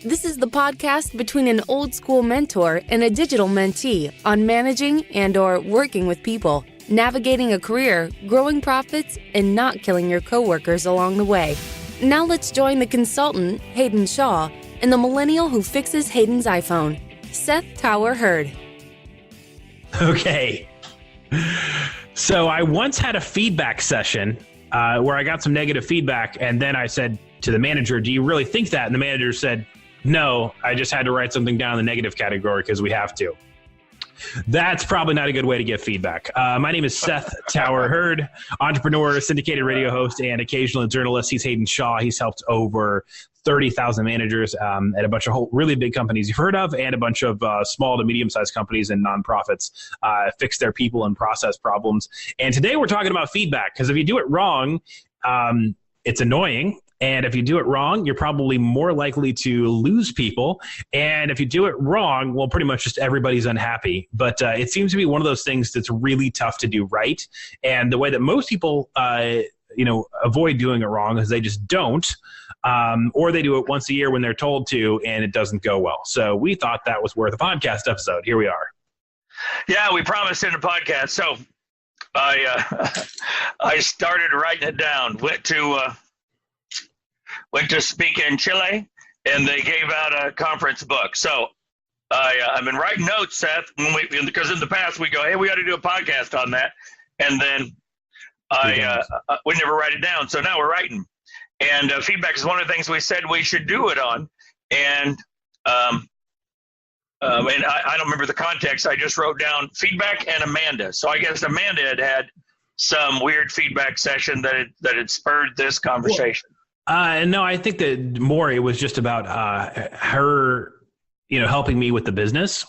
This is the podcast between an old school mentor and a digital mentee on managing and/or working with people, navigating a career, growing profits, and not killing your coworkers along the way. Now let's join the consultant, Hayden Shaw, and the millennial who fixes Hayden's iPhone, Seth Tower Hurd. Okay. So I once had a feedback session where I got some negative feedback, and then I said to the manager, "Do you really think that?" And the manager said, "No, I just had to write something down in the negative category because we have to." That's probably not a good way to get feedback. My name is Seth Tower Hurd, entrepreneur, syndicated radio host, and occasional journalist. He's Hayden Shaw. He's helped over 30,000 managers at a bunch of really big companies you've heard of, and a bunch of small to medium-sized companies and nonprofits fix their people and process problems. And today we're talking about feedback, because if you do it wrong, it's annoying. And if you do it wrong, you're probably more likely to lose people. And if you do it wrong, well, pretty much just everybody's unhappy. But it seems to be one of those things that's really tough to do right. And the way that most people, avoid doing it wrong is they just don't. Or they do it once a year when they're told to, and it doesn't go well. So we thought that was worth a podcast episode. Here we are. Yeah, we promised in a podcast. So I started writing it down. Went to speak in Chile, and they gave out a conference book. So I've been writing notes, Seth, because in the past we go, "Hey, we got to do a podcast on that," and then we never write it down. So now we're writing. And feedback is one of the things we said we should do it on. And I don't remember the context. I just wrote down feedback and Amanda. So I guess Amanda had some weird feedback session that had spurred this conversation. No, I think that more it was just about her, helping me with the business.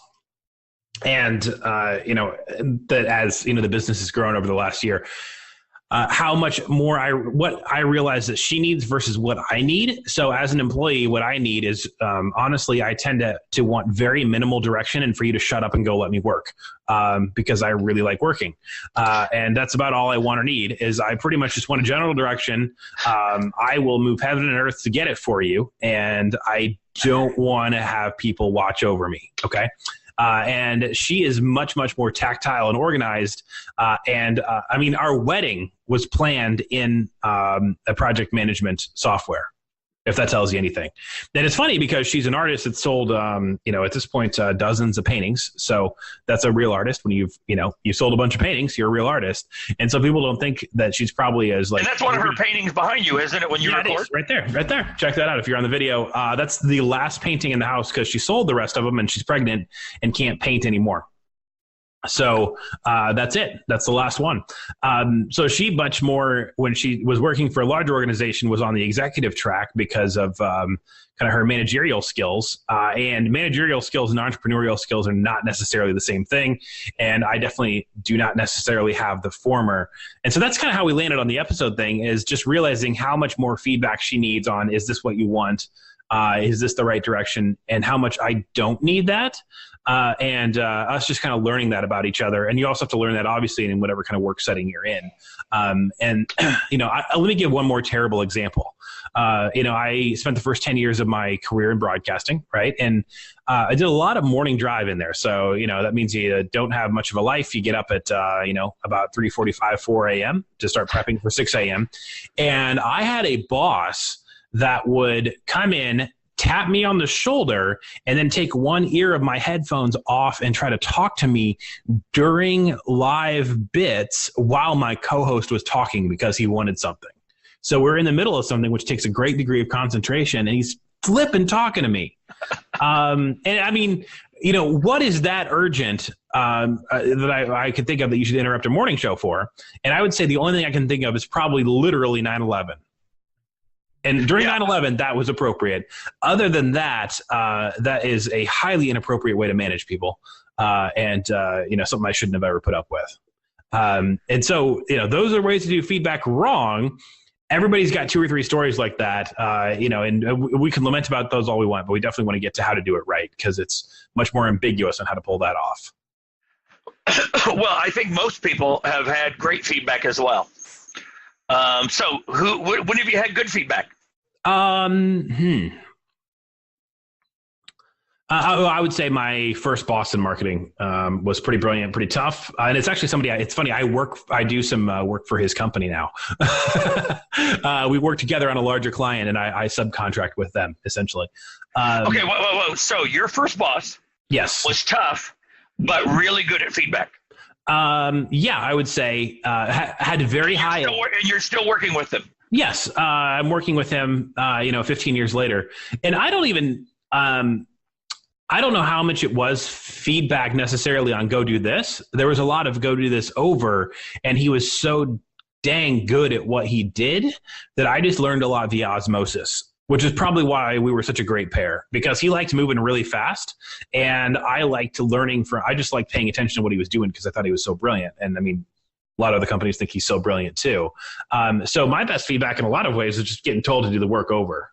And, that as, the business has grown over the last year, how much more what I realize that she needs versus what I need. So as an employee, what I need is, honestly, I tend to want very minimal direction and for you to shut up and go let me work, because I really like working. And that's about all I want or need is I pretty much just want a general direction. I will move heaven and earth to get it for you. And I don't want to have people watch over me. Okay. And she is much, much more tactile and organized. Our wedding was planned in a project management software, if that tells you anything. And it's funny because she's an artist that sold, at this point, dozens of paintings. So that's a real artist. When you've sold a bunch of paintings, you're a real artist. And so people don't think that she's probably as like. And that's one of her paintings behind you, isn't it? When you record, right there. Check that out if you're on the video. That's the last painting in the house because she sold the rest of them and she's pregnant and can't paint anymore. So that's it. That's the last one. So she much more, when she was working for a larger organization, was on the executive track because of kind of her managerial skills. And managerial skills and entrepreneurial skills are not necessarily the same thing. And I definitely do not necessarily have the former. And so that's kind of how we landed on the episode thing, is just realizing how much more feedback she needs on, is this what you want? Is this the right direction? And how much I don't need that. And us just kind of learning that about each other. And you also have to learn that obviously in whatever kind of work setting you're in. Let me give one more terrible example. I spent the first 10 years of my career in broadcasting, right? And I did a lot of morning drive in there. So, that means you don't have much of a life. You get up at, about 3:45, 4 a.m. to start prepping for 6 a.m. And I had a boss that would come in, tap me on the shoulder, and then take one ear of my headphones off and try to talk to me during live bits while my co-host was talking because he wanted something. So we're in the middle of something, which takes a great degree of concentration, and he's flipping talking to me. What is that urgent that I could think of that you should interrupt a morning show for? And I would say the only thing I can think of is probably literally 9/11. And during 9/11, that was appropriate. Other than that, that is a highly inappropriate way to manage people, and something I shouldn't have ever put up with. And so, those are ways to do feedback wrong. Everybody's got 2 or 3 stories like that, and we can lament about those all we want, but we definitely want to get to how to do it right, because it's much more ambiguous on how to pull that off. Well, I think most people have had great feedback as well. So when have you had good feedback? I would say my first boss in marketing was pretty brilliant, pretty tough, and it's actually somebody. It's funny. I do some work for his company now. We work together on a larger client, and I subcontract with them essentially. Okay, whoa. So your first boss, yes, was tough, but really good at feedback. Yeah, I would say had very high. And you're still working with them. Yes, I'm working with him. 15 years later, and I don't even. I don't know how much it was feedback necessarily on go do this. There was a lot of go do this over, and he was so dang good at what he did that I just learned a lot via osmosis, which is probably why we were such a great pair, because he liked moving really fast and I liked I just liked paying attention to what he was doing because I thought he was so brilliant. And I mean, a lot of other companies think he's so brilliant too. So my best feedback in a lot of ways is just getting told to do the work over.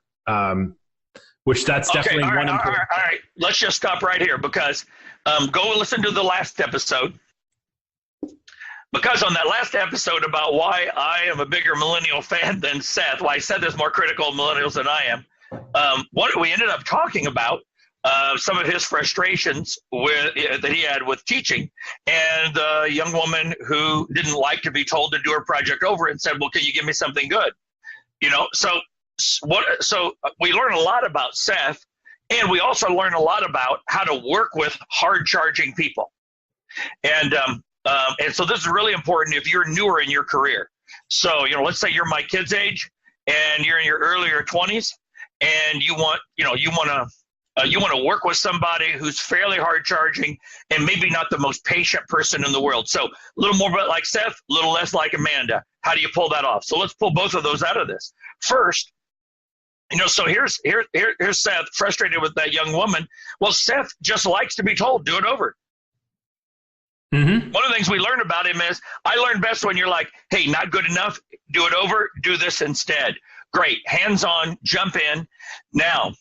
Which that's definitely one important. All right. Let's just stop right here because go listen to the last episode. Because on that last episode about why I am a bigger millennial fan than Seth, why Seth is more critical of millennials than I am, what we ended up talking about some of his frustrations that he had with teaching, and a young woman who didn't like to be told to do her project over and said, "Well, can you give me something good?" So we learn a lot about Seth, and we also learn a lot about how to work with hard-charging people. And so this is really important if you're newer in your career. So, let's say you're my kid's age and you're in your earlier 20s and you want to work with somebody who's fairly hard-charging and maybe not the most patient person in the world. So a little more like Seth, a little less like Amanda. How do you pull that off? So let's pull both of those out of this. First, so here's Seth frustrated with that young woman. Well, Seth just likes to be told, do it over. Mm-hmm. One of the things we learn about him is I learn best when you're like, hey, not good enough, do it over, do this instead. Great, hands on, jump in. Now,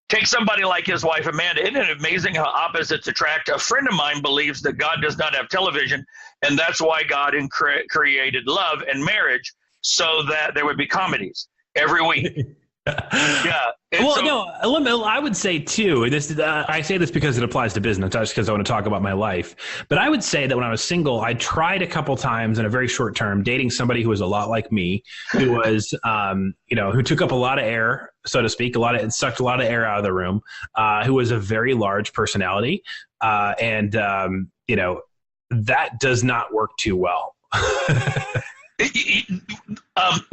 take somebody like his wife, Amanda. Isn't it amazing how opposites attract? A friend of mine believes that God does not have television, and that's why God created love and marriage so that there would be comedies every week. Yeah. Well, I would say too, I say this because it applies to business, not just because I want to talk about my life. But I would say that when I was single, I tried a couple times in a very short term dating somebody who was a lot like me, who was, who took up a lot of air, so to speak, sucked a lot of air out of the room, who was a very large personality. That does not work too well.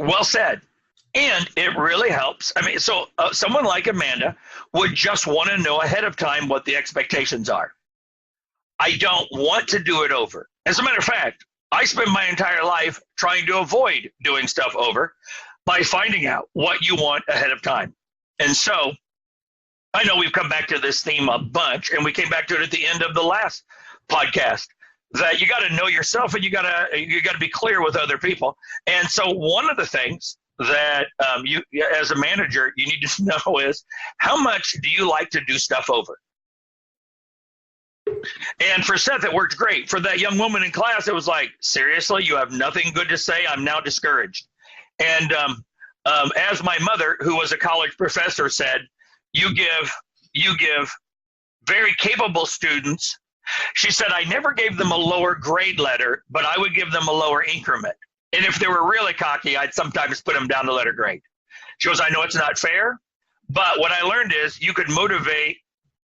Well said. And it really helps. I mean, so someone like Amanda would just want to know ahead of time what the expectations are. I don't want to do it over. As a matter of fact, I spend my entire life trying to avoid doing stuff over by finding out what you want ahead of time. And so I know we've come back to this theme a bunch, and we came back to it at the end of the last podcast, that you got to know yourself and you got to be clear with other people. And so one of the things that you, as a manager, you need to know is how much do you like to do stuff over? And for Seth, it worked great. For that young woman in class, it was like, seriously, you have nothing good to say? I'm now discouraged. And as my mother, who was a college professor, said, you give very capable students. She said, I never gave them a lower grade letter, but I would give them a lower increment. And if they were really cocky, I'd sometimes put them down to letter grade. She goes, I know it's not fair, but what I learned is you could motivate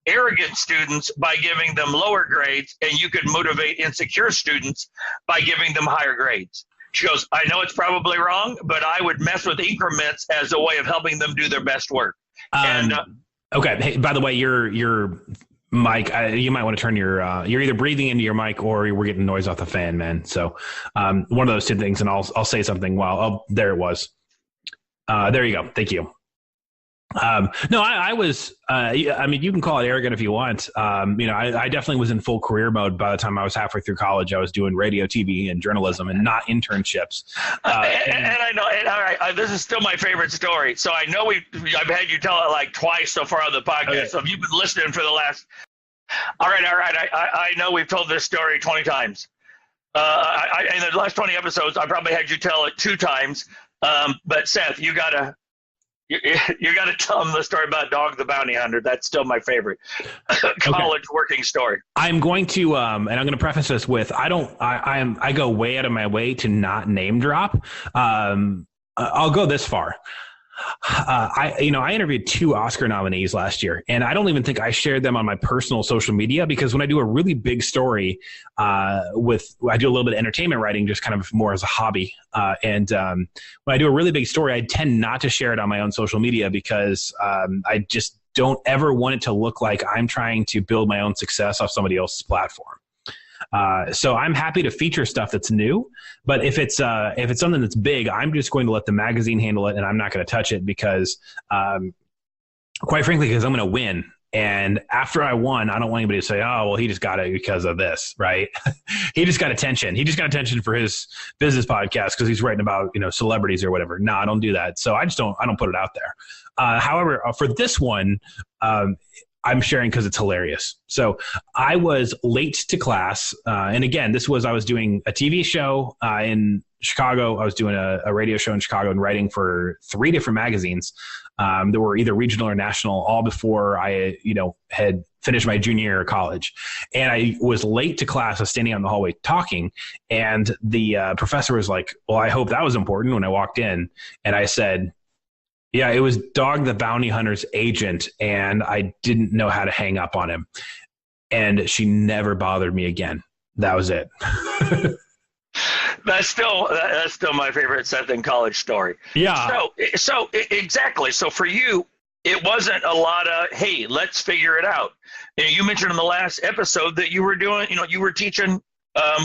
arrogant students by giving them lower grades, and you could motivate insecure students by giving them higher grades. She goes, I know it's probably wrong, but I would mess with increments as a way of helping them do their best work. Okay. Hey, by the way, your mic, you might want to turn you're either breathing into your mic or we're getting noise off the fan, man. So one of those two things, and I'll say something there it was. There you go. Thank you. No, I was, I mean, you can call it arrogant if you want. I definitely was in full career mode by the time I was halfway through college. I was doing radio, TV, and journalism and not internships. And I know, and all right, this is still my favorite story. So I know I've had you tell it like twice so far on the podcast. Okay. So if you've been listening for the last, all right. I know we've told this story 20 times. In the last 20 episodes, I probably had you tell it 2 times. But Seth, you gotta You got to tell them the story about Dog the Bounty Hunter. That's still my favorite college working story. I'm going to, and I'm going to preface this with, I go way out of my way to not name drop. I'll go this far. I interviewed 2 Oscar nominees last year, and I don't even think I shared them on my personal social media, because when I do a really big story, I do a little bit of entertainment writing, just kind of more as a hobby. And when I do a really big story, I tend not to share it on my own social media, because I just don't ever want it to look like I'm trying to build my own success off somebody else's platform. So I'm happy to feature stuff that's new, but if it's something that's big, I'm just going to let the magazine handle it, and I'm not going to touch it, because, quite frankly, because I'm going to win. And after I won, I don't want anybody to say, "Oh, well, he just got it because of this," right? He just got attention. He just got attention for his business podcast because he's writing about, celebrities or whatever. No, I don't do that. So I don't put it out there. However, for this one, I'm sharing because it's hilarious. So I was late to class. And again, I was doing a TV show in Chicago. I was doing a radio show in Chicago and writing for 3 different magazines that were either regional or national, all before I, had finished my junior year of college. And I was late to class. I was standing out in the hallway talking. And the professor was like, "Well, I hope that was important," when I walked in. And I said, "Yeah, it was Dog the Bounty Hunter's agent, and I didn't know how to hang up on him." And she never bothered me again. That was it. That's still my favorite Seth in college story. Yeah. So exactly. So for you, it wasn't a lot of, "Hey, let's figure it out." You mentioned in the last episode that you were doing, you were teaching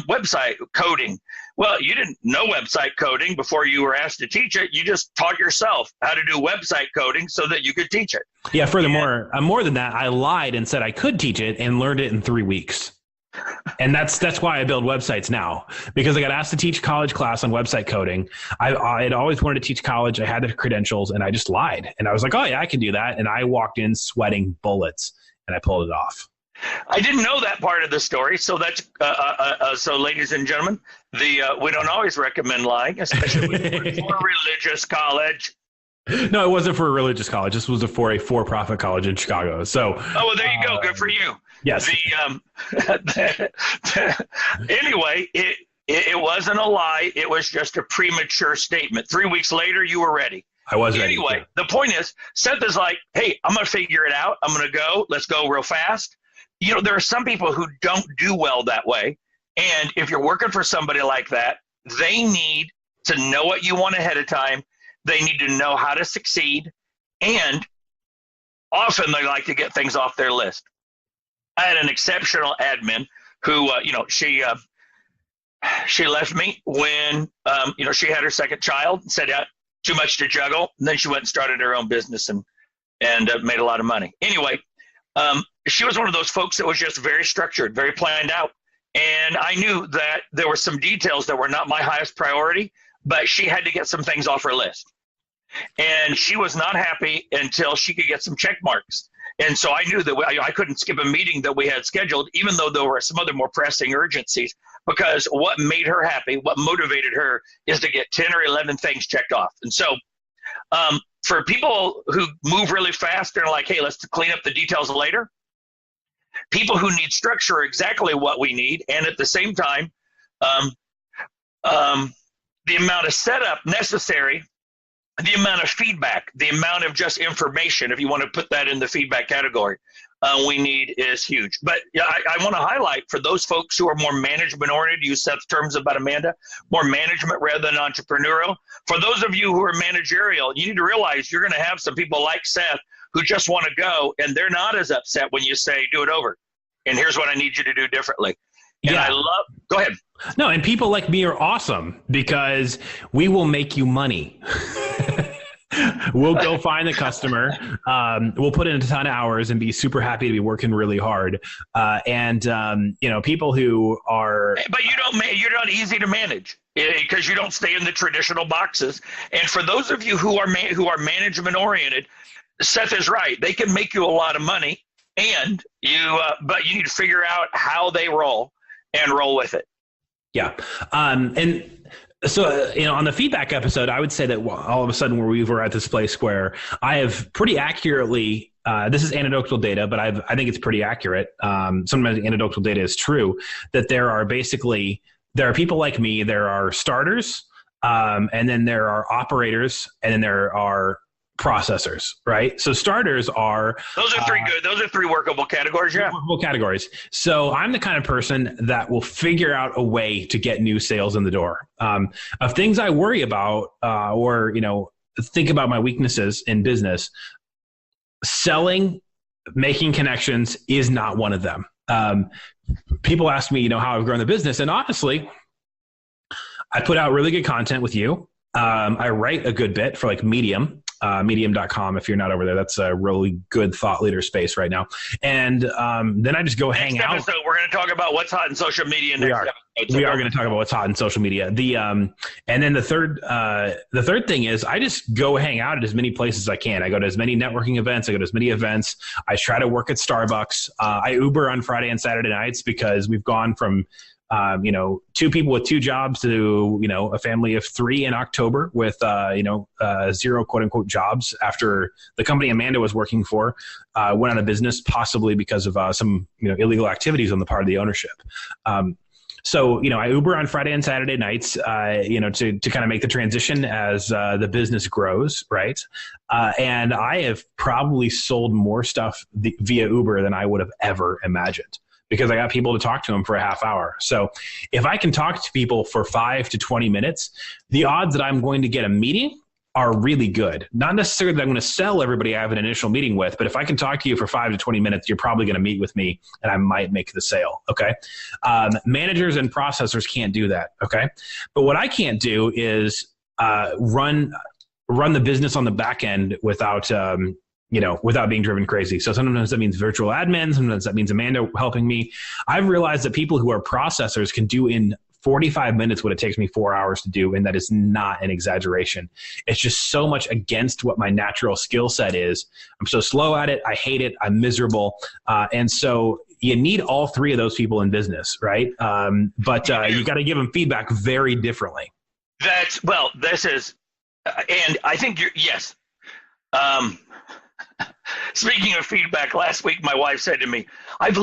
website coding. Well, you didn't know website coding before you were asked to teach it. You just taught yourself how to do website coding so that you could teach it. Yeah. Furthermore, more than that, I lied and said I could teach it and learned it in 3 weeks. And that's why I build websites now, because I got asked to teach college class on website coding. I had always wanted to teach college. I had the credentials, and I just lied. And I was like, "Oh yeah, I can do that." And I walked in sweating bullets, and I pulled it off. I didn't know that part of the story. So that's so, ladies and gentlemen, we don't always recommend lying, especially for a religious college. No, it wasn't for a religious college. This was for a for-profit college in Chicago. So, well, there you go. Good for you. Yes. Anyway, it wasn't a lie. It was just a premature statement. 3 weeks later, you were ready. I was ready. Anyway, the point is, Seth is like, "Hey, I'm going to figure it out. I'm going to go. Let's go real fast." There are some people who don't do well that way. And if you're working for somebody like that, they need to know what you want ahead of time. They need to know how to succeed. And often they like to get things off their list. I had an exceptional admin who, she left me when, she had her second child and said, "Yeah, too much to juggle." And then she went and started her own business and made a lot of money. Anyway, she was one of those folks that was just very structured, very planned out. And I knew that there were some details that were not my highest priority, but she had to get some things off her list. And she was not happy until she could get some check marks. And so I knew that I couldn't skip a meeting that we had scheduled, even though there were some other more pressing urgencies, because what made her happy, what motivated her, is to get 10 or 11 things checked off. And so for people who move really fast, they're like, "Hey, let's clean up the details later." People who need structure are exactly what we need. And at the same time, the amount of setup necessary, the amount of feedback, the amount of just information, if you want to put that in the feedback category, we need is huge. But yeah, I want to highlight for those folks who are more management oriented, use Seth's terms about Amanda, more management rather than entrepreneurial. For those of you who are managerial, you need to realize you're going to have some people like Seth who just want to go, and they're not as upset when you say, "Do it over. And here's what I need you to do differently." And yeah. Go ahead. No, and people like me are awesome because we will make you money. We'll go find the customer. We'll put in a ton of hours and be super happy to be working really hard. People who are, but you're not easy to manage because you don't stay in the traditional boxes. And for those of you who are management oriented, Seth is right. They can make you a lot of money, and but you need to figure out how they roll and roll with it. Yeah. And On the feedback episode, I would say that all of a sudden we were at this place where I have pretty accurately, this is anecdotal data, but I think it's pretty accurate. Sometimes anecdotal data is true, that there are people like me, there are starters, and then there are operators, and then there are processors, right? So starters are those are three good. Those are three workable categories. Yeah, workable categories. So I'm the kind of person that will figure out a way to get new sales in the door. Of things I worry about, or think about my weaknesses in business, selling, making connections is not one of them. People ask me, how I've grown the business, and honestly, I put out really good content with you. I write a good bit for like Medium. Medium.com. If you're not over there, that's a really good thought leader space right now. And then I just go hang out. So we're going to talk about what's hot in social media next episode. We are going to talk about what's hot in social media. And then the third thing is I just go hang out at as many places as I can. I go to as many networking events. I go to as many events. I try to work at Starbucks. I Uber on Friday and Saturday nights because we've gone from two people with two jobs to, a family of three in October with, zero quote unquote jobs after the company Amanda was working for, went out of business, possibly because of some, illegal activities on the part of the ownership. So, I Uber on Friday and Saturday nights, to kind of make the transition as the business grows, right? And I have probably sold more stuff via Uber than I would have ever imagined, because I got people to talk to them for a half hour. So if I can talk to people for 5 to 20 minutes, the odds that I'm going to get a meeting are really good. Not necessarily that I'm going to sell everybody I have an initial meeting with, but if I can talk to you for 5 to 20 minutes, you're probably going to meet with me and I might make the sale. Okay. Managers and processors can't do that. Okay. But what I can't do is run the business on the back end without being driven crazy. So sometimes that means virtual admin. Sometimes that means Amanda helping me. I've realized that people who are processors can do in 45 minutes what it takes me 4 hours to do. And that is not an exaggeration. It's just so much against what my natural skill set is. I'm so slow at it. I hate it. I'm miserable. And so you need all three of those people in business, right? But you got to give them feedback very differently. This is, and I think yes. Speaking of feedback, last week my wife said to me, I've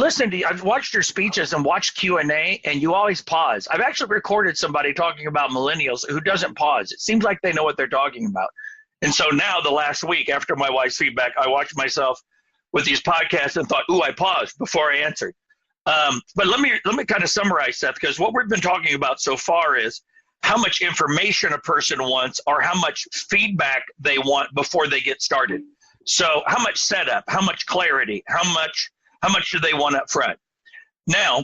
watched your speeches and watched Q&A, and you always pause. I've actually recorded somebody talking about millennials who doesn't pause. It seems like they know what they're talking about. And so now the last week after my wife's feedback, I watched myself with these podcasts and thought, I paused before I answered. But let me kind of summarize, Seth, because what we've been talking about so far is how much information a person wants or how much feedback they want before they get started. So how much setup, how much clarity, how much do they want up front? Now,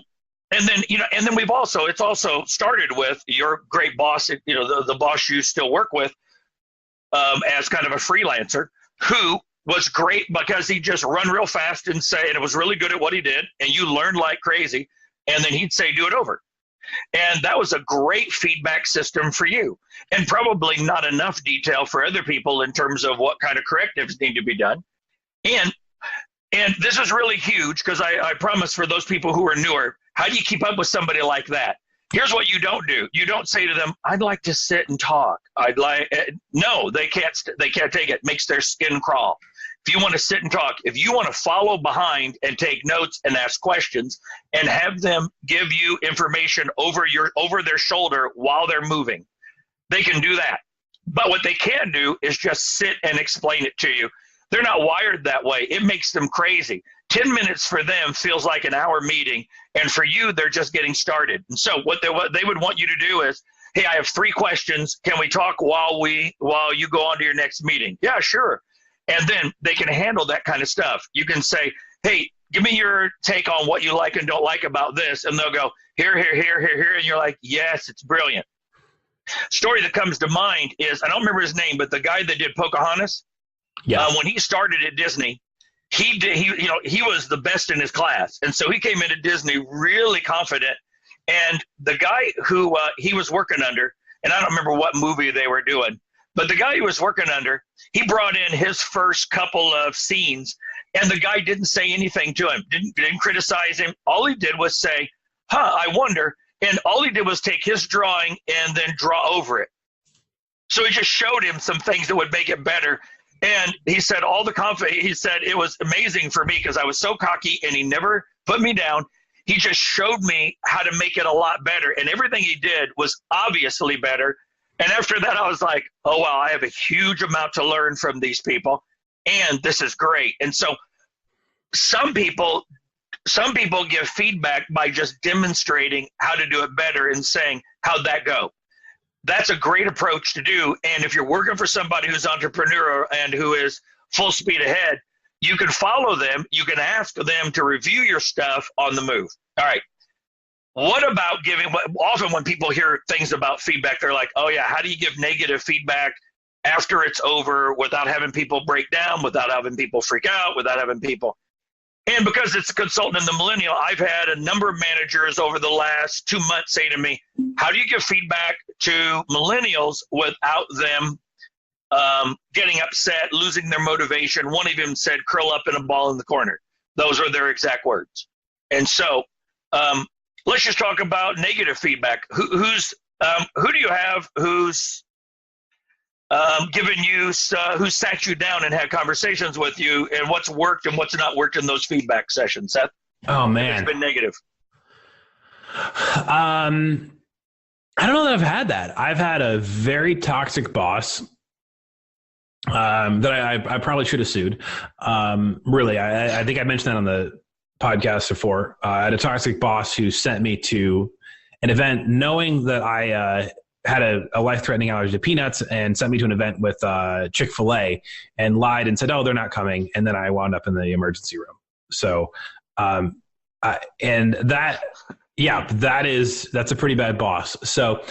and then it's also started with your great boss, the boss you still work with as kind of a freelancer who was great because he just run real fast and it was really good at what he did, and you learned like crazy, and then he'd say, do it over. And that was a great feedback system for you, and probably not enough detail for other people in terms of what kind of correctives need to be done. And this is really huge because I promise for those people who are newer, how do you keep up with somebody like that? Here's what you don't do. You don't say to them, I'd like to sit and talk. No, they can't take it. It makes their skin crawl. If you want to sit and talk, if you want to follow behind and take notes and ask questions and have them give you information over their shoulder while they're moving, they can do that. But what they can do is just sit and explain it to you. They're not wired that way. It makes them crazy. 10 minutes for them feels like an hour meeting, and for you, they're just getting started. And so what they would want you to do is, hey, I have 3 questions. Can we talk while you go on to your next meeting? Yeah, sure. And then they can handle that kind of stuff. You can say, hey, give me your take on what you like and don't like about this. And they'll go, here. And you're like, yes, it's brilliant. Story that comes to mind is, I don't remember his name, but the guy that did Pocahontas, when he started at Disney, he was the best in his class. And so he came into Disney really confident. And the guy who he was working under, and I don't remember what movie they were doing, but the guy he was working under, he brought in his first couple of scenes, and the guy didn't say anything to him, didn't criticize him. All he did was say, I wonder And all he did was take his drawing and then draw over it. So he just showed him some things that would make it better. And he said he said it was amazing for me because I was so cocky and he never put me down. He just showed me how to make it a lot better. And everything he did was obviously better. And after that, I was like, oh, wow, I have a huge amount to learn from these people. And this is great. And so some people give feedback by just demonstrating how to do it better and saying, how'd that go? That's a great approach to do. And if you're working for somebody who's entrepreneurial and who is full speed ahead, you can follow them. You can ask them to review your stuff on the move. All right. What about often when people hear things about feedback, they're like, oh yeah, how do you give negative feedback after it's over without having people break down, without having people freak out, without having people. And because it's a consultant in the Millennial, I've had a number of managers over the last 2 months say to me, how do you give feedback to millennials without them getting upset, losing their motivation? One of them said, curl up in a ball in the corner. Those are their exact words. And so let's just talk about negative feedback. Who do you have who's given you, who sat you down and had conversations with you, and what's worked and what's not worked in those feedback sessions, Seth? Oh, man. It's been negative. I don't know that I've had that. I've had a very toxic boss that I probably should have sued. Really, I think I mentioned that on the podcast before. I had a toxic boss who sent me to an event knowing that I had a life-threatening allergy to peanuts, and sent me to an event with Chick-fil-A and lied and said, oh, they're not coming. And then I wound up in the emergency room. So, and that, yeah, that's a pretty bad boss. So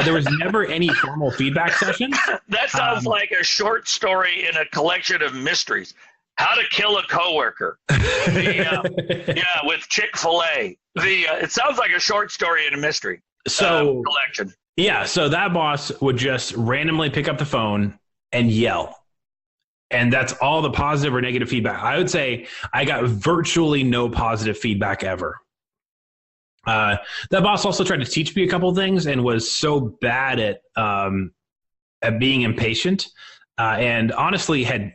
there was never any formal feedback session. That sounds like a short story in a collection of mysteries. How to Kill a Coworker. Yeah, with Chick-fil-A. It sounds like a short story in a mystery collection. Yeah, so that boss would just randomly pick up the phone and yell. And that's all the positive or negative feedback. I would say I got virtually no positive feedback ever. That boss also tried to teach me a couple of things and was so bad at being impatient and honestly had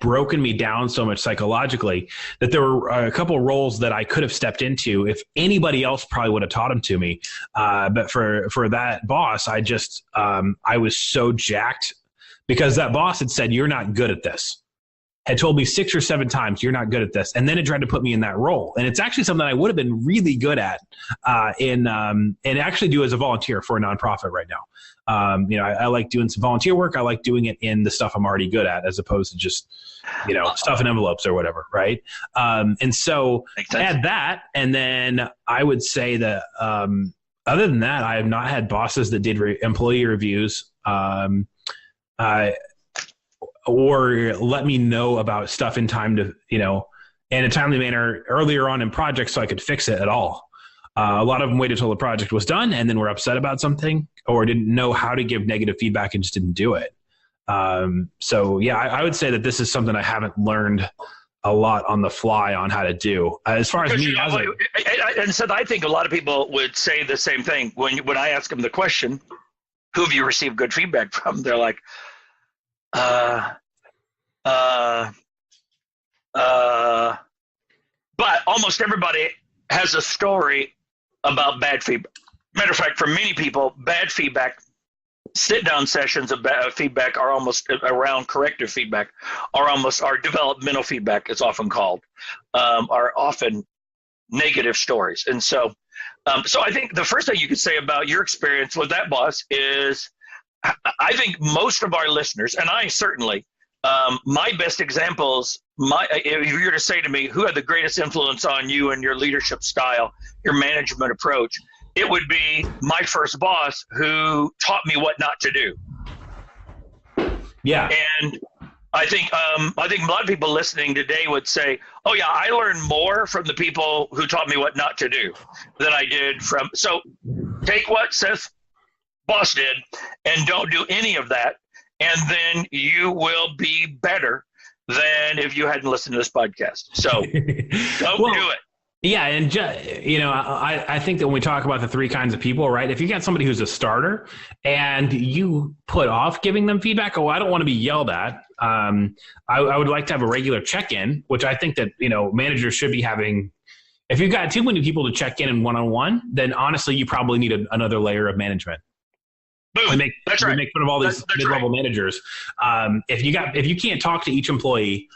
broken me down so much psychologically that there were a couple of roles that I could have stepped into if anybody else probably would have taught them to me. But for that boss, I was so jacked because that boss had said, you're not good at this. Had told me 6 or 7 times, you're not good at this. And then it tried to put me in that role. And it's actually something I would have been really good at and actually do as a volunteer for a nonprofit right now. I like doing some volunteer work. I like doing it in the stuff I'm already good at, as opposed to just, stuff in envelopes or whatever. Right. And so add that. And then I would say that other than that, I have not had bosses that did employee reviews or let me know about stuff in time to, in a timely manner earlier on in projects so I could fix it at all. A lot of them waited till the project was done and then were upset about something or didn't know how to give negative feedback and just didn't do it. I would say that this is something I haven't learned a lot on the fly on how to do. As far as me, and so I think a lot of people would say the same thing when I ask them the question, who have you received good feedback from? They're like, but almost everybody has a story about bad feedback. Matter of fact, for many people, bad feedback, sit-down sessions of bad feedback are almost around corrective feedback, or developmental feedback, it's often called, are often negative stories. And so I think the first thing you could say about your experience with that boss is, I think most of our listeners, and I certainly, my best examples, if you were to say to me, who had the greatest influence on you and your leadership style, your management approach, it would be my first boss who taught me what not to do. Yeah. And I think a lot of people listening today would say, oh yeah, I learned more from the people who taught me what not to do than I did from, so take what Seth boss did and don't do any of that. And then you will be better than if you hadn't listened to this podcast. So don't do it. Yeah, and I think that when we talk about the three kinds of people, right? If you got somebody who's a starter and you put off giving them feedback, I don't want to be yelled at. I would like to have a regular check-in, which I think that managers should be having. If you've got too many people to check in one-on-one, then honestly, you probably need another layer of management. Boom. We make fun of all these mid-level managers. If you can't talk to each employee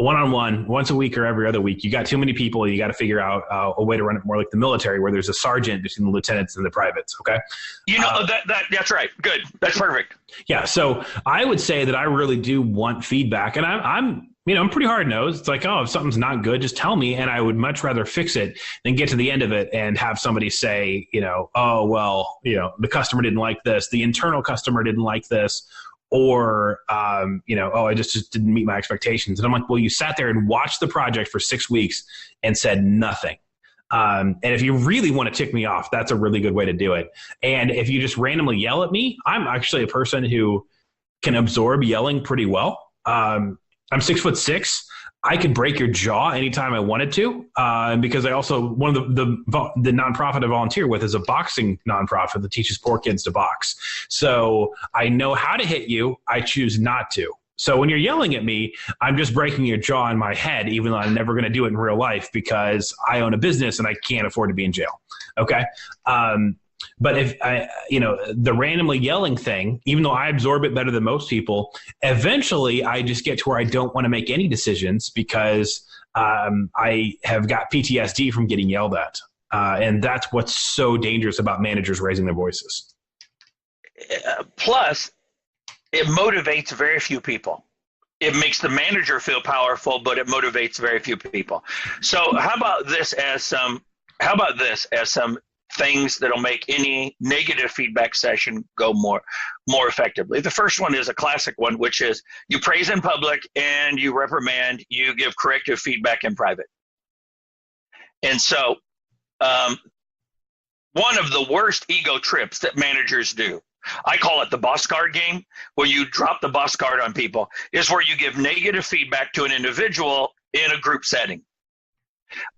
one-on-one once a week or every other week, you got too many people. You got to figure out a way to run it more like the military, where there's a sergeant between the lieutenants and the privates. Okay. That's right. Good. That's perfect. Yeah. So I would say that I really do want feedback, and I'm pretty hard-nosed. It's like, if something's not good, just tell me. And I would much rather fix it than get to the end of it and have somebody say, the customer didn't like this. The internal customer didn't like this. Or, I just didn't meet my expectations. And I'm like, well, you sat there and watched the project for 6 weeks and said nothing. And if you really want to tick me off, that's a really good way to do it. And if you just randomly yell at me, I'm actually a person who can absorb yelling pretty well. I'm 6'6". I could break your jaw anytime I wanted to, because I also, one of the nonprofit I volunteer with is a boxing nonprofit that teaches poor kids to box. So I know how to hit you. I choose not to. So when you're yelling at me, I'm just breaking your jaw in my head, even though I'm never going to do it in real life because I own a business and I can't afford to be in jail. Okay. But if the randomly yelling thing, even though I absorb it better than most people, eventually I just get to where I don't want to make any decisions because I have got PTSD from getting yelled at. And that's what's so dangerous about managers raising their voices. Plus, it motivates very few people. It makes the manager feel powerful, but it motivates very few people. So how about this as some things that'll make any negative feedback session go more effectively? The first one is a classic one, which is you praise in public and you reprimand, you give corrective feedback in private. And so one of the worst ego trips that managers do, I call it the boss card game, where you drop the boss card on people, is where you give negative feedback to an individual in a group setting.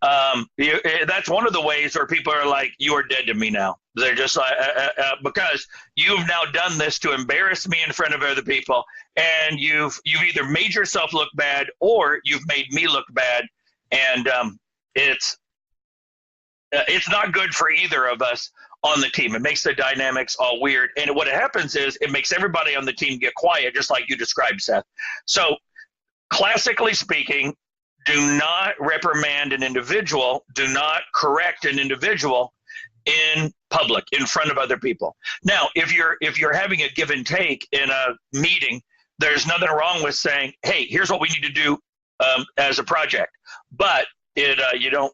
That's one of the ways where people are like, you are dead to me now. They're just like, because you've now done this to embarrass me in front of other people, and you've either made yourself look bad or you've made me look bad, and it's not good for either of us on the team. It makes the dynamics all weird, and what happens is it makes everybody on the team get quiet, just like you described, Seth. So classically speaking, do not reprimand an individual, do not correct an individual in public, in front of other people. Now, if you're having a give and take in a meeting, there's nothing wrong with saying, hey, here's what we need to do as a project. But you don't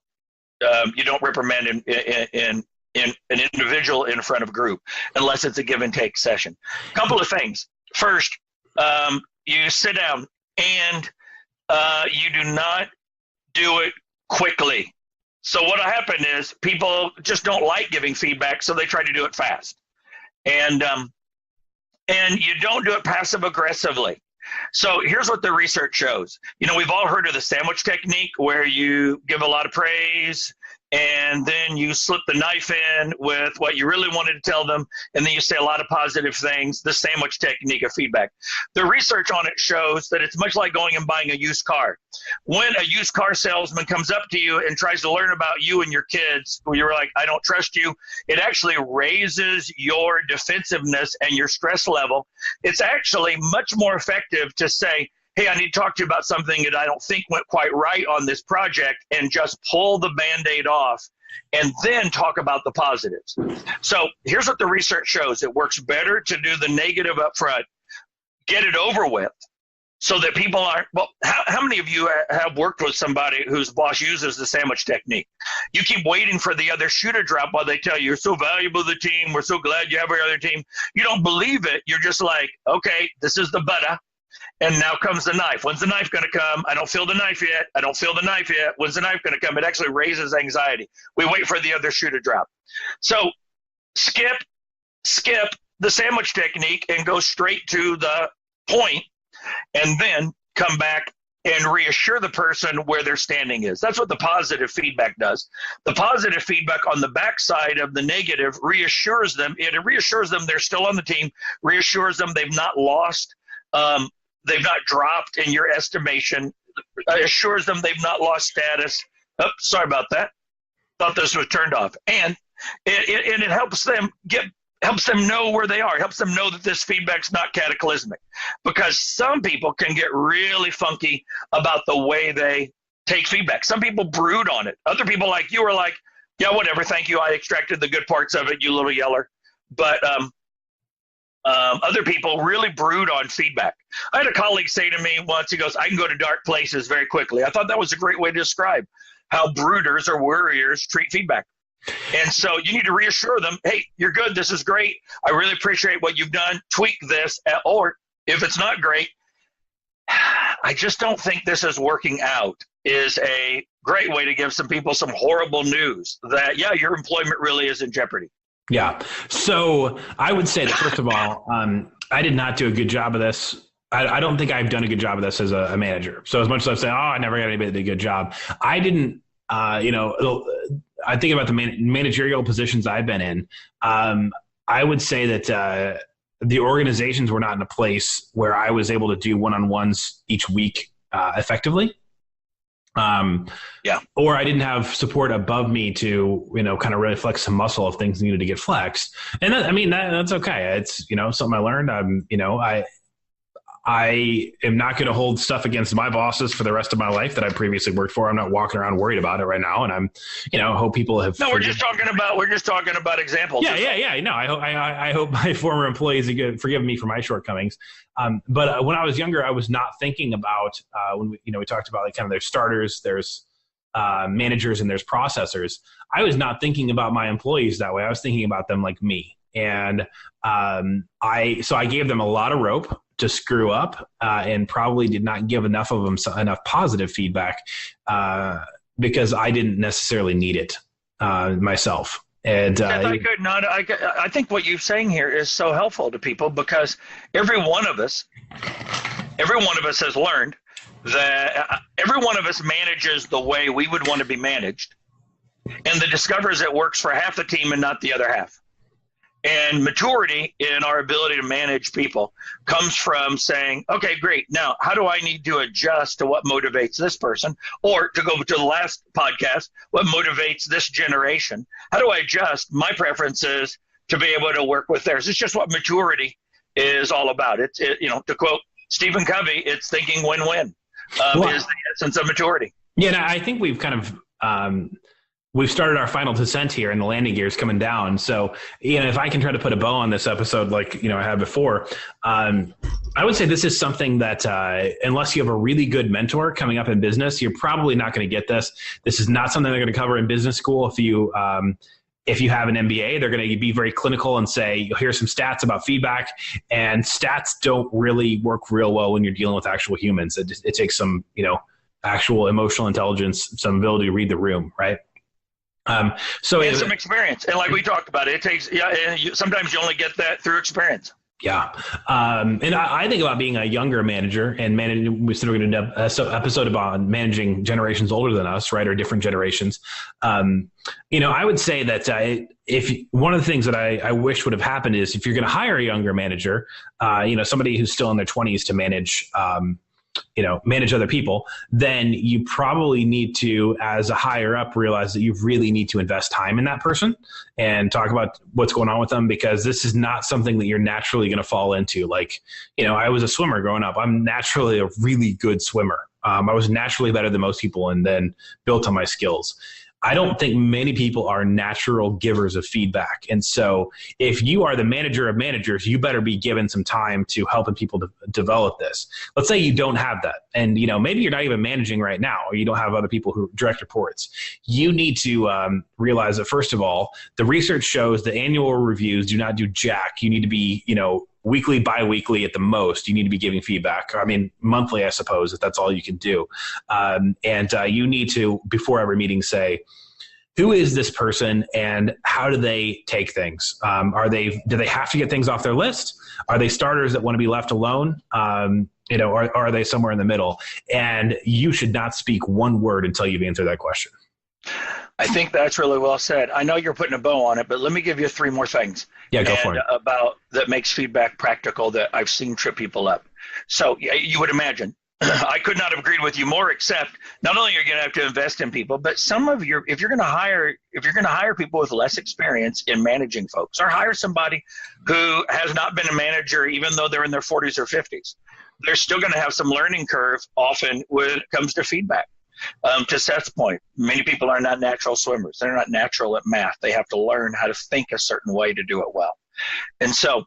reprimand in an individual in front of a group unless it's a give and take session. Couple of things. First, you sit down and you do not do it quickly. So what will happen is people just don't like giving feedback, so they try to do it fast. And you don't do it passive aggressively. So here's what the research shows. We've all heard of the sandwich technique, where you give a lot of praise and then you slip the knife in with what you really wanted to tell them, and then you say a lot of positive things, the sandwich technique of feedback. The research on it shows that it's much like going and buying a used car. When a used car salesman comes up to you and tries to learn about you and your kids, who you're like, I don't trust you, it actually raises your defensiveness and your stress level. It's actually much more effective to say, hey, I need to talk to you about something that I don't think went quite right on this project, and just pull the Band-Aid off and then talk about the positives. So here's what the research shows. It works better to do the negative up front, get it over with, so that people aren't, well, how many of you have worked with somebody whose boss uses the sandwich technique? You keep waiting for the other shoe to drop while they tell you, you're so valuable to the team, we're so glad you have our other team. You don't believe it. You're just like, okay, this is the butter. And now comes the knife. When's the knife going to come? I don't feel the knife yet. I don't feel the knife yet. When's the knife going to come? It actually raises anxiety. We wait for the other shoe to drop. So skip the sandwich technique and go straight to the point, and then come back and reassure the person where their standing is. That's what the positive feedback does. The positive feedback on the backside of the negative reassures them. It reassures them they're still on the team, reassures them they've not lost, they've not dropped in your estimation, assures them they've not lost status. Oh, sorry about that. Thought this was turned off. And it helps them know where they are. It helps them know that this feedback's not cataclysmic, because some people can get really funky about the way they take feedback. Some people brood on it. Other people like you are like, yeah, whatever, thank you. I extracted the good parts of it, you little yeller. But other people really brood on feedback. I had a colleague say to me once, he goes, I can go to dark places very quickly. I thought that was a great way to describe how brooders or worriers treat feedback. And so you need to reassure them, hey, you're good. This is great. I really appreciate what you've done. Tweak this. Or if it's not great, I just don't think this is working out, is a great way to give some people some horrible news that, yeah, your employment really is in jeopardy. Yeah. So I would say that, first of all, I did not do a good job of this. I don't think I've done a good job of this as a manager. So as much as I've said, I never got anybody that did a good job, I didn't, I think about the managerial positions I've been in. I would say that the organizations were not in a place where I was able to do one-on-ones each week effectively. Or I didn't have support above me to, kind of really flex some muscle if things needed to get flexed. And that's okay. It's, something I learned. I am not going to hold stuff against my bosses for the rest of my life that I previously worked for. I'm not walking around worried about it right now. And I'm, hope people have. No, we're just talking about exampple. Yeah. No, I hope my former employees forgive me for my shortcomings. But when I was younger, I was not thinking about when we talked about kind of there's starters, there's managers, and there's processors. I was not thinking about my employees that way. I was thinking about them like me. And I gave them a lot of rope to screw up and probably did not give enough of them enough positive feedback because I didn't necessarily need it myself. And I think what you're saying here is so helpful to people, because every one of us has learned that every one of us manages the way we would want to be managed, and then discovers it works for half the team and not the other half. And maturity in our ability to manage people comes from saying, okay, great. Now, how do I need to adjust to what motivates this person? Or to go to the last podcast, what motivates this generation? How do I adjust my preferences to be able to work with theirs? It's just what maturity is all about. To quote Stephen Covey, it's thinking win-win is the essence of maturity. Yeah, and I think we've kind of we've started our final descent here and the landing gear is coming down. So, if I can try to put a bow on this episode, like, I had before, I would say this is something that, unless you have a really good mentor coming up in business, you're probably not going to get this. This is not something they're going to cover in business school. If you have an MBA, they're going to be very clinical and say, here's some stats about feedback, and stats don't really work real well when you're dealing with actual humans. It takes some, actual emotional intelligence, some ability to read the room. Right. So and some experience, and like we talked about, it takes sometimes you only get that through experience. Yeah, and I think about being a younger manager and managing. We said we're going to do an episode about managing generations older than us, right, or different generations. I would say that if one of the things that I wish would have happened is if you're going to hire a younger manager, somebody who's still in their 20s to manage. Manage other people, then you probably need to, as a higher up, realize that you really need to invest time in that person and talk about what's going on with them, because this is not something that you're naturally going to fall into. Like, I was a swimmer growing up. I'm naturally a really good swimmer. I was naturally better than most people and then built on my skills. I don't think many people are natural givers of feedback. And so if you are the manager of managers, you better be given some time to helping people to develop this. Let's say you don't have that. And, maybe you're not even managing right now, or you don't have other people who direct reports. You need to realize that, first of all, the research shows that annual reviews do not do jack. You need to be, weekly, bi-weekly at the most. You need to be giving feedback. I mean, monthly, I suppose, if that's all you can do. And you need to, before every meeting, say, who is this person and how do they take things? Do they have to get things off their list? Are they starters that want to be left alone? or are they somewhere in the middle? And you should not speak one word until you've answered that question. I think that's really well said. I know you're putting a bow on it, but let me give you 3 more things. Yeah, go for it. About that makes feedback practical that I've seen trip people up. So you would imagine, I could not have agreed with you more, except not only are you going to have to invest in people, but if you're going to hire people with less experience in managing folks, or hire somebody who has not been a manager, even though they're in their 40s or 50s, they're still going to have some learning curve often when it comes to feedback. To Seth's point, many people are not natural swimmers. They're not natural at math. They have to learn how to think a certain way to do it well. And so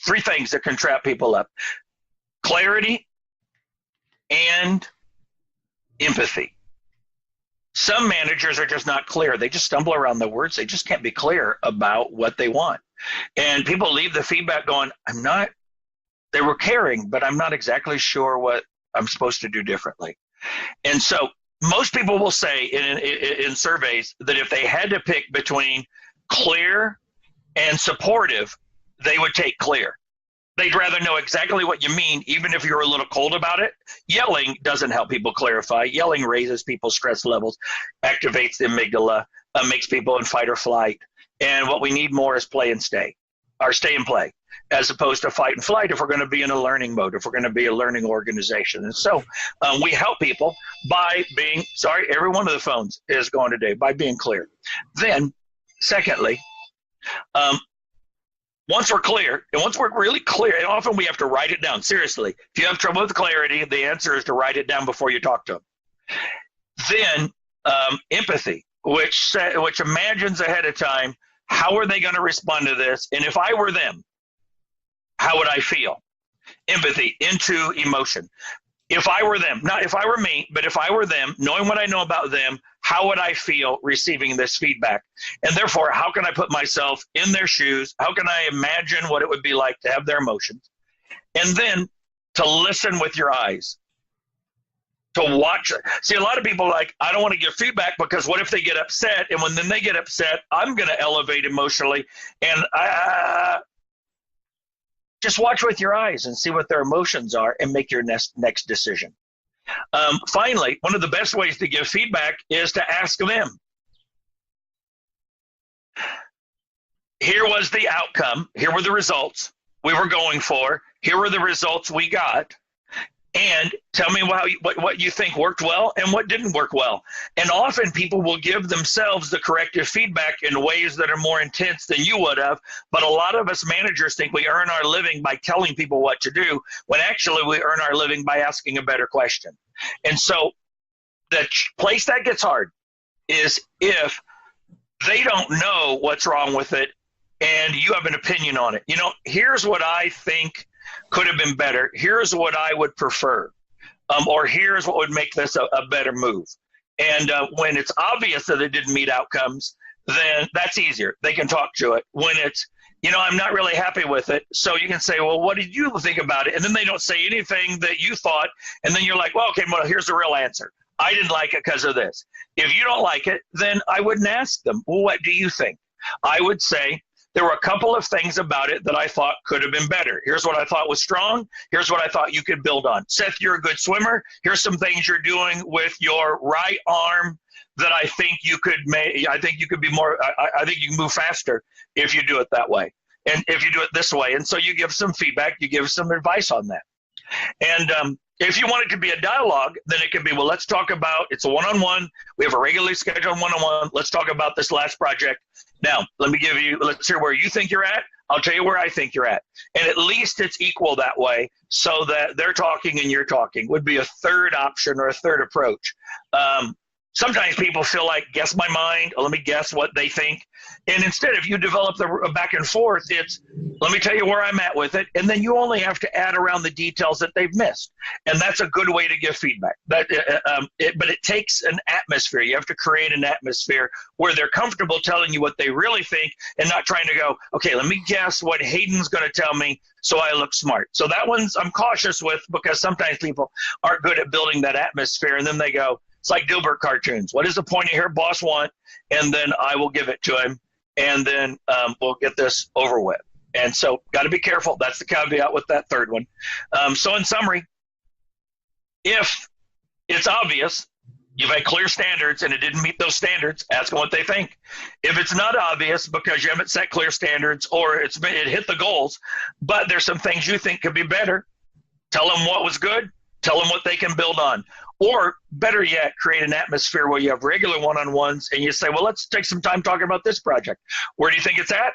3 things that can trap people up: clarity and empathy. Some managers are just not clear. They just stumble around the words. They just can't be clear about what they want. And people leave the feedback going, they were caring, but I'm not exactly sure what I'm supposed to do differently. And so most people will say in surveys that if they had to pick between clear and supportive, they would take clear. They'd rather know exactly what you mean, even if you're a little cold about it. Yelling doesn't help people clarify. Yelling raises people's stress levels, activates the amygdala, makes people in fight or flight. And what we need more is play and stay, or stay and play, as opposed to fight and flight if we're going to be in a learning mode, if we're going to be a learning organization. And so we help people by being, every one of the phones is going today, by being clear. Then, secondly, once we're clear, and once we're really clear, and often we have to write it down. Seriously, if you have trouble with clarity, the answer is to write it down before you talk to them. Then empathy, which imagines ahead of time, how are they going to respond to this? And if I were them, how would I feel? Empathy into emotion. If I were them, not if I were me, but if I were them, knowing what I know about them, how would I feel receiving this feedback? And therefore, how can I put myself in their shoes? How can I imagine what it would be like to have their emotions? And then to listen with your eyes, to watch. See, a lot of people are like, I don't want to give feedback because what if they get upset? And then they get upset, I'm going to elevate emotionally. And just watch with your eyes and see what their emotions are and make your next decision. Finally, one of the best ways to give feedback is to ask them. Here was the outcome. Here were the results we were going for. Here were the results we got. And tell me what you think worked well and what didn't work well. And often people will give themselves the corrective feedback in ways that are more intense than you would have. But a lot of us managers think we earn our living by telling people what to do, when actually we earn our living by asking a better question. And so the place that gets hard is if they don't know what's wrong with it and you have an opinion on it. Here's what I think could have been better. Here's what I would prefer. Or here's what would make this a better move. And when it's obvious that it didn't meet outcomes, then that's easier. They can talk to it. When it's, I'm not really happy with it. So you can say, well, what did you think about it? And then they don't say anything that you thought. And then you're like, well, okay, well, here's the real answer. I didn't like it because of this. If you don't like it, then I wouldn't ask them, well, what do you think? I would say, there were a couple of things about it that I thought could have been better. Here's what I thought was strong. Here's what I thought you could build on. Seth, you're a good swimmer. Here's some things you're doing with your right arm that I think you could make. I think you could be more. I think you can move faster if you do it that way, and if you do it this way. And so you give some feedback. You give some advice on that. And if you want it to be a dialogue, then it can be, well, let's talk about, it's a one-on-one. We have a regularly scheduled one-on-one. Let's talk about this last project. Now, let's hear where you think you're at. I'll tell you where I think you're at. And at least it's equal that way, so that they're talking and you're talking would be a third option or a third approach. Sometimes people feel like, guess my mind, or let me guess what they think. And instead, if you develop the back and forth, it's, let me tell you where I'm at with it. And then you only have to add around the details that they've missed. And that's a good way to give feedback. But it takes an atmosphere. You have to create an atmosphere where they're comfortable telling you what they really think and not trying to go, okay, let me guess what Hayden's going to tell me so I look smart. So that one's I'm cautious with, because sometimes people aren't good at building that atmosphere. And then they go, it's like Dilbert cartoons. What is the pointy hair boss want? And then I will give it to him. And then we'll get this over with. And so got to be careful. That's the caveat with that third one. So in summary, if it's obvious you've had clear standards and it didn't meet those standards, ask them what they think. If it's not obvious because you haven't set clear standards or it hit the goals, but there's some things you think could be better, tell them what was good, tell them what they can build on. Or better yet, create an atmosphere where you have regular one-on-ones and you say, well, let's take some time talking about this project. Where do you think it's at?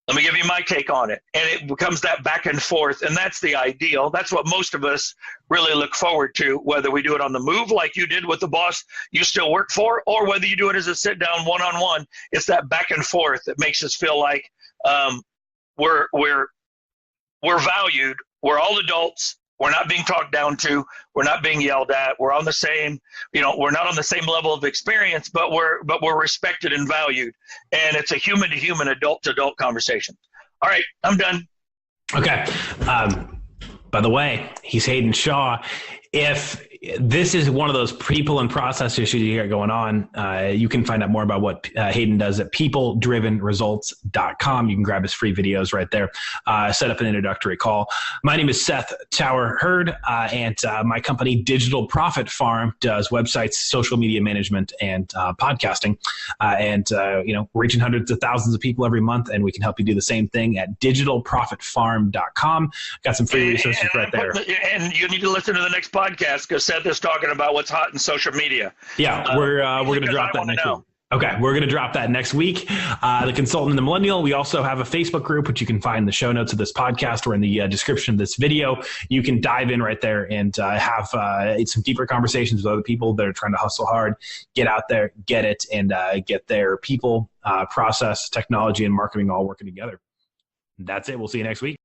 Let me give you my take on it. And it becomes that back and forth, and that's the ideal. That's what most of us really look forward to, whether we do it on the move like you did with the boss you still work for, or whether you do it as a sit-down one-on-one. It's that back and forth that makes us feel like we're valued. We're all adults. We're not being talked down to. We're not being yelled at. We're on the same, we're not on the same level of experience, but we're respected and valued. And it's a human to human, adult to adult conversation. All right, I'm done. Okay. By the way, he's Hayden Shaw. If this is one of those people and process issues you got going on, you can find out more about what Hayden does at peopledrivenresults.com. You can grab his free videos right there. Set up an introductory call. My name is Seth Tower Hurd, and my company Digital Profit Farm does websites, social media management, and podcasting. And we're reaching hundreds of thousands of people every month, and we can help you do the same thing at digitalprofitfarm.com. Got some free resources right there. And you need to listen to the next podcast because Seth is talking about what's hot in social media. Yeah, we're going to drop that next week. Okay, we're going to drop that next week. The Consultant and the Millennial. We also have a Facebook group, which you can find in the show notes of this podcast or in the description of this video. You can dive in right there and have some deeper conversations with other people that are trying to hustle hard, get out there, get it, and get their people, process, technology, and marketing all working together. That's it. We'll see you next week.